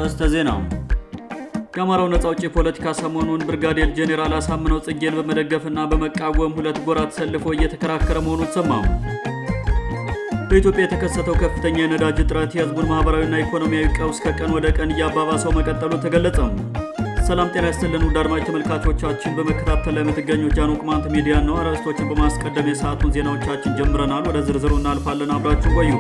አርዕስተ ዜና። የአማራው ነጻ አውጪ ፖለቲካ ሰሞኑን ብርጋዴር ጄኔራል አሳምነው ጽጌን በመደገፍና በመቃወም ሁለት ጎራ ተሰልፎ እየተከራከረ መሆኑ ተሰማ። በኢትዮጵያ የተከሰተው ከፍተኛ የነዳጅ እጥረት የህዝቡን ማህበራዊና ኢኮኖሚያዊ ቀውስ ከቀን ወደ ቀን እያባባሰው መቀጠሉ ተገለጸ። ሰላም ጤና ይስጥልን ውድ አድማጭ ተመልካቾቻችን፣ በመከታተል ላይ የምትገኙት ጃኖ ቅማንት ሚዲያ ነው። አርዕስቶችን በማስቀደም የሰዓቱን ዜናዎቻችን ጀምረናል። ወደ ዝርዝሩ እናልፋለን። አብራችሁ ቆዩ።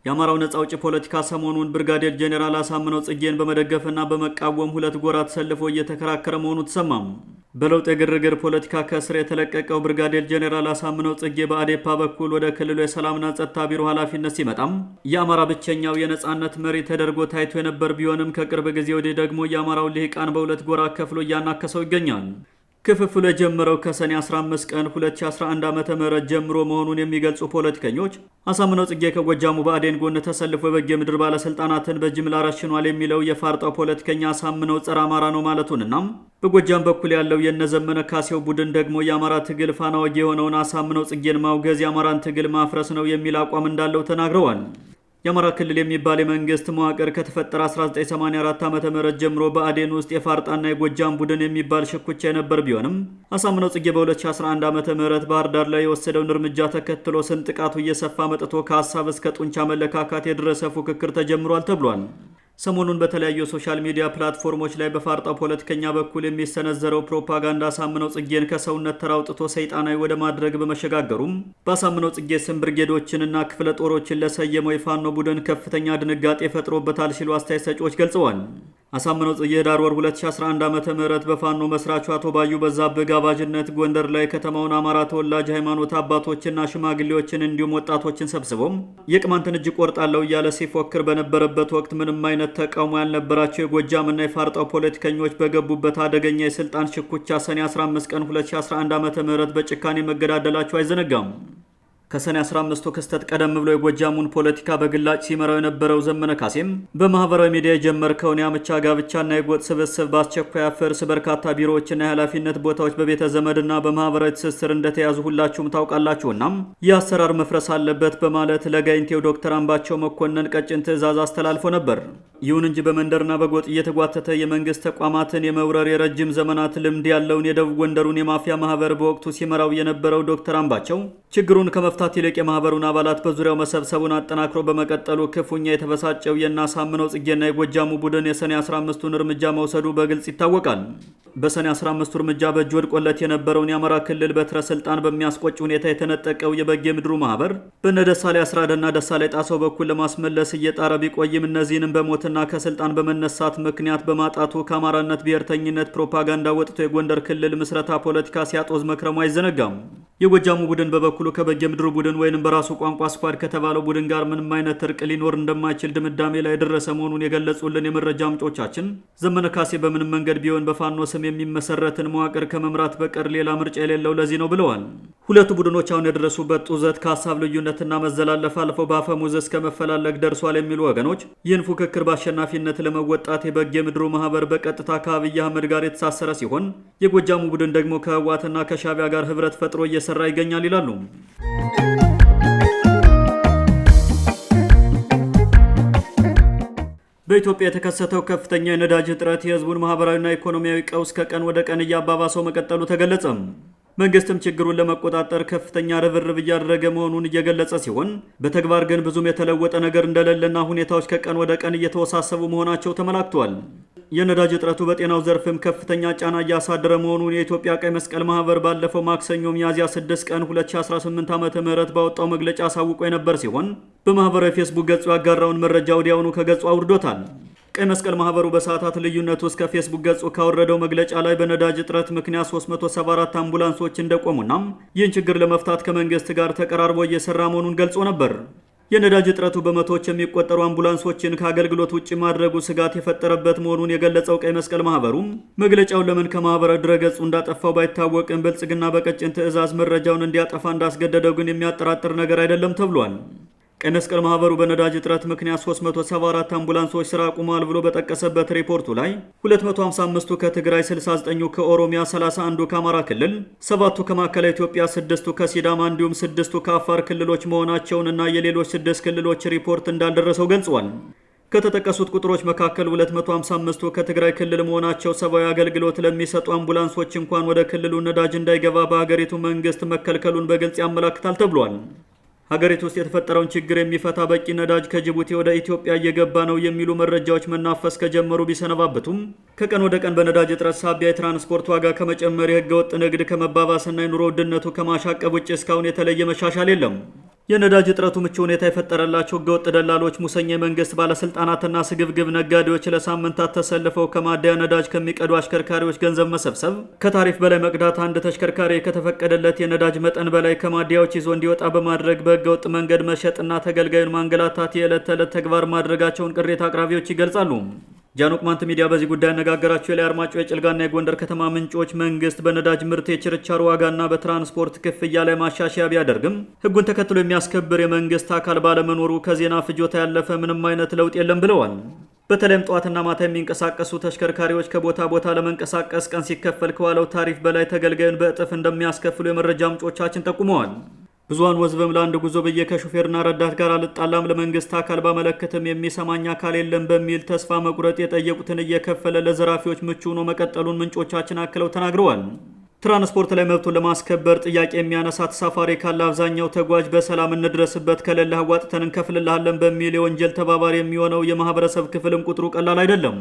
የአማራው ነጻ አውጪ ፖለቲካ ሰሞኑን ብርጋዴር ጄኔራል አሳምነው ጽጌን በመደገፍና በመቃወም ሁለት ጎራ ተሰልፎ እየተከራከረ መሆኑ ተሰማ። በለውጥ የግርግር ፖለቲካ ከእስር የተለቀቀው ብርጋዴር ጄኔራል አሳምነው ጽጌ በአዴፓ በኩል ወደ ክልሉ የሰላምና ጸጥታ ቢሮ ኃላፊነት ሲመጣም የአማራ ብቸኛው የነጻነት መሪ ተደርጎ ታይቶ የነበር ቢሆንም ከቅርብ ጊዜ ወዲህ ደግሞ የአማራው ልሂቃን በሁለት ጎራ ከፍሎ እያናከሰው ይገኛል። ክፍፍሉ የጀመረው ከሰኔ 15 ቀን 2011 ዓ.ም ጀምሮ መሆኑን የሚገልጹ ፖለቲከኞች አሳምነው ጽጌ ከጎጃሙ ብአዴን ጎን ተሰልፎ የበጌ ምድር ባለስልጣናትን በጅምላ ረሽኗል የሚለው የፋርጣው ፖለቲከኛ አሳምነው ጸረ አማራ ነው ማለቱንና በጎጃም በኩል ያለው የነዘመነ ካሴው ቡድን ደግሞ የአማራ ትግል ፋና ወጊ የሆነውን አሳምነው ጽጌን ማውገዝ የአማራን ትግል ማፍረስ ነው የሚል አቋም እንዳለው ተናግረዋል። የአማራ ክልል የሚባል የመንግስት መዋቅር ከተፈጠረ 1984 ዓ.ም ጀምሮ በአዴን ውስጥ የፋርጣና የጎጃም ቡድን የሚባል ሽኩቻ የነበር ቢሆንም አሳምነው ጽጌ በ2011 ዓ.ም ባህር ዳር ላይ የወሰደውን እርምጃ ተከትሎ ስንጥቃቱ እየሰፋ መጥቶ ከሀሳብ እስከ ጡንቻ መለካካት የደረሰ ፉክክር ተጀምሯል ተብሏል። ሰሞኑን በተለያዩ ሶሻል ሚዲያ ፕላትፎርሞች ላይ በፋርጣው ፖለቲከኛ በኩል የሚሰነዘረው ፕሮፓጋንዳ አሳምነው ጽጌን ከሰውነት ተራውጥቶ ሰይጣናዊ ወደ ማድረግ በመሸጋገሩም በአሳምነው ጽጌ ስም ብርጌዶችንና ክፍለ ጦሮችን ለሰየመው የፋኖ ቡድን ከፍተኛ ድንጋጤ ፈጥሮበታል ሲሉ አስተያየት ሰጪዎች ገልጸዋል። አሳምነው ጽጌ ዳር ወር 2011 ዓ.ም በፋኖ መስራቹ አቶ ባዩ በዛብህ ጋባዥነት ጎንደር ላይ ከተማውን አማራ ተወላጅ ሃይማኖት አባቶችና ሽማግሌዎችን እንዲሁም ወጣቶችን ሰብስቦም የቅማንትን እጅ ቆርጣለሁ እያለ ሲፎክር በነበረበት ወቅት ምንም አይነት ተቃውሞ ያልነበራቸው የጎጃምና የፋርጣው ፖለቲከኞች በገቡበት አደገኛ የስልጣን ሽኩቻ ሰኔ 15 ቀን 2011 ዓ.ም በጭካኔ መገዳደላቸው አይዘነጋም። ከሰኔ 15ቱ ክስተት ቀደም ብሎ የጎጃሙን ፖለቲካ በግላጭ ሲመራው የነበረው ዘመነ ካሴም በማህበራዊ ሚዲያ የጀመርከውን የአምቻ ጋብቻና የጎጥ ስብስብ በአስቸኳይ አፍርስ፣ በርካታ ቢሮዎችና የኃላፊነት ቦታዎች በቤተ ዘመድና በማህበራዊ ትስስር እንደተያዙ ሁላችሁም ታውቃላችሁና ይህ አሰራር መፍረስ አለበት በማለት ለጋይንቴው ዶክተር አምባቸው መኮንን ቀጭን ትዕዛዝ አስተላልፎ ነበር። ይሁን እንጂ በመንደርና በጎጥ እየተጓተተ የመንግስት ተቋማትን የመውረር የረጅም ዘመናት ልምድ ያለውን የደቡብ ጎንደሩን የማፊያ ማህበር በወቅቱ ሲመራው የነበረው ዶክተር አምባቸው ችግሩን ከመፍታት ይልቅ የማህበሩን አባላት በዙሪያው መሰብሰቡን አጠናክሮ በመቀጠሉ ክፉኛ የተበሳጨው የአሳምነው ጽጌና የጎጃሙ ቡድን የሰኔ 15ቱን እርምጃ መውሰዱ በግልጽ ይታወቃል። በሰኔ 15ቱ እርምጃ በእጅ ወድቆለት የነበረውን የአማራ ክልል በትረ ስልጣን በሚያስቆጭ ሁኔታ የተነጠቀው የበጌ ምድሩ ማህበር በነደሳሌ አስራደና ደሳሌ ጣሰው በኩል ለማስመለስ እየጣረ ቢቆይም እነዚህንም በሞትና ከስልጣን በመነሳት ምክንያት በማጣቱ ከአማራነት ብሔርተኝነት ፕሮፓጋንዳ ወጥቶ የጎንደር ክልል ምስረታ ፖለቲካ ሲያጦዝ መክረሙ አይዘነጋም። የጎጃሙ ቡድን በበኩሉ ከበጌ ምድሩ ቡድን ወይንም በራሱ ቋንቋ ስኳድ ከተባለው ቡድን ጋር ምንም አይነት እርቅ ሊኖር እንደማይችል ድምዳሜ ላይ የደረሰ መሆኑን የገለጹልን የመረጃ ምንጮቻችን ዘመነ ካሴ በምንም መንገድ ቢሆን በፋኖ ስም የሚመሰረትን መዋቅር ከመምራት በቀር ሌላ ምርጫ የሌለው ለዚህ ነው ብለዋል። ሁለቱ ቡድኖች አሁን የደረሱበት ጡዘት ከሀሳብ ልዩነትና መዘላለፍ አልፈው በአፈሙዝ እስከ መፈላለግ ደርሷል የሚሉ ወገኖች ይህን ፉክክር በአሸናፊነት ለመወጣት የበጌ ምድሩ ማህበር በቀጥታ ከአብይ አህመድ ጋር የተሳሰረ ሲሆን የጎጃሙ ቡድን ደግሞ ከህወሓትና ከሻዕቢያ ጋር ህብረት ፈጥሮ እየሰራ ይገኛል ይላሉ። በኢትዮጵያ የተከሰተው ከፍተኛ የነዳጅ እጥረት የህዝቡን ማህበራዊና ኢኮኖሚያዊ ቀውስ ከቀን ወደ ቀን እያባባሰው መቀጠሉ ተገለጸ። መንግስትም ችግሩን ለመቆጣጠር ከፍተኛ ርብርብ እያደረገ መሆኑን እየገለጸ ሲሆን በተግባር ግን ብዙም የተለወጠ ነገር እንደሌለና ሁኔታዎች ከቀን ወደ ቀን እየተወሳሰቡ መሆናቸው ተመላክቷል። የነዳጅ እጥረቱ በጤናው ዘርፍም ከፍተኛ ጫና እያሳደረ መሆኑን የኢትዮጵያ ቀይ መስቀል ማህበር ባለፈው ማክሰኞ ሚያዝያ 6 ቀን 2018 ዓ.ም ባወጣው መግለጫ አሳውቆ የነበር ሲሆን በማህበራዊ ፌስቡክ ገጹ ያጋራውን መረጃ ወዲያውኑ ከገጹ አውርዶታል። ቀይ መስቀል ማህበሩ በሰዓታት ልዩነት ውስጥ ከፌስቡክ ገጹ ካወረደው መግለጫ ላይ በነዳጅ እጥረት ምክንያት 374 አምቡላንሶች እንደቆሙና ይህን ችግር ለመፍታት ከመንግስት ጋር ተቀራርቦ እየሰራ መሆኑን ገልጾ ነበር። የነዳጅ እጥረቱ በመቶዎች የሚቆጠሩ አምቡላንሶችን ከአገልግሎት ውጭ ማድረጉ ስጋት የፈጠረበት መሆኑን የገለጸው ቀይ መስቀል ማህበሩ መግለጫውን ለምን ከማህበራዊ ድረገጹ እንዳጠፋው ባይታወቅም ብልጽግና በቀጭን ትዕዛዝ መረጃውን እንዲያጠፋ እንዳስገደደው ግን የሚያጠራጥር ነገር አይደለም ተብሏል። ቀይ መስቀል ማህበሩ በነዳጅ እጥረት ምክንያት 374 አምቡላንሶች ስራ አቁመዋል ብሎ በጠቀሰበት ሪፖርቱ ላይ 255ቱ ከትግራይ፣ 69ኙ ከኦሮሚያ፣ 31ዱ ከአማራ ክልል፣ 7ቱ ከማዕከላዊ ኢትዮጵያ፣ 6ቱ ከሲዳማ እንዲሁም 6ቱ ከአፋር ክልሎች መሆናቸውንና የሌሎች 6 ክልሎች ሪፖርት እንዳልደረሰው ገልጿል። ከተጠቀሱት ቁጥሮች መካከል 255ቱ ከትግራይ ክልል መሆናቸው ሰብአዊ አገልግሎት ለሚሰጡ አምቡላንሶች እንኳን ወደ ክልሉ ነዳጅ እንዳይገባ በሀገሪቱ መንግስት መከልከሉን በግልጽ ያመላክታል ተብሏል። ሀገሪቱ ውስጥ የተፈጠረውን ችግር የሚፈታ በቂ ነዳጅ ከጅቡቲ ወደ ኢትዮጵያ እየገባ ነው የሚሉ መረጃዎች መናፈስ ከጀመሩ ቢሰነባበቱም ከቀን ወደ ቀን በነዳጅ እጥረት ሳቢያ የትራንስፖርት ዋጋ ከመጨመር፣ የህገወጥ ንግድ ከመባባስና የኑሮ ውድነቱ ከማሻቀብ ውጭ እስካሁን የተለየ መሻሻል የለም። የነዳጅ እጥረቱ ምቹ ሁኔታ የፈጠረላቸው ህገወጥ ደላሎች፣ ሙሰኛ የመንግስት ባለስልጣናትና ስግብግብ ነጋዴዎች ለሳምንታት ተሰልፈው ከማደያ ነዳጅ ከሚቀዱ አሽከርካሪዎች ገንዘብ መሰብሰብ፣ ከታሪፍ በላይ መቅዳት፣ አንድ ተሽከርካሪ ከተፈቀደለት የነዳጅ መጠን በላይ ከማደያዎች ይዞ እንዲወጣ በማድረግ በህገወጥ መንገድ መሸጥና ተገልጋዩን ማንገላታት የዕለት ተዕለት ተግባር ማድረጋቸውን ቅሬታ አቅራቢዎች ይገልጻሉ። ጃኖ ቅማንት ሚዲያ በዚህ ጉዳይ ያነጋገራቸው የላይ አርማጭሆ፣ የጭልጋና የጎንደር ከተማ ምንጮች መንግስት በነዳጅ ምርት የችርቻሮ ዋጋና በትራንስፖርት ክፍያ ላይ ማሻሻያ ቢያደርግም ህጉን ተከትሎ የሚያስከብር የመንግስት አካል ባለመኖሩ ከዜና ፍጆታ ያለፈ ምንም አይነት ለውጥ የለም ብለዋል። በተለይም ጠዋትና ማታ የሚንቀሳቀሱ ተሽከርካሪዎች ከቦታ ቦታ ለመንቀሳቀስ ቀን ሲከፈል ከዋለው ታሪፍ በላይ ተገልጋዩን በእጥፍ እንደሚያስከፍሉ የመረጃ ምንጮቻችን ጠቁመዋል። ብዙሃን ወዝበም ለአንድ ጉዞ ብዬ ከሹፌርና ረዳት ጋር አልጣላም፣ ለመንግስት አካል ባመለከትም የሚሰማኝ አካል የለም በሚል ተስፋ መቁረጥ የጠየቁትን እየከፈለ ለዘራፊዎች ምቹ ሆኖ መቀጠሉን ምንጮቻችን አክለው ተናግረዋል። ትራንስፖርት ላይ መብቱን ለማስከበር ጥያቄ የሚያነሳ ተሳፋሪ ካለ አብዛኛው ተጓዥ በሰላም እንድረስበት፣ ከሌለህ አዋጥተን እንከፍልልሃለን በሚል የወንጀል ተባባሪ የሚሆነው የማህበረሰብ ክፍልም ቁጥሩ ቀላል አይደለም።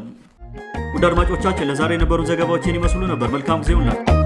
ውድ አድማጮቻችን ለዛሬ የነበሩ ዘገባዎችን ይመስሉ ነበር። መልካም ጊዜ ይሁንላችሁ።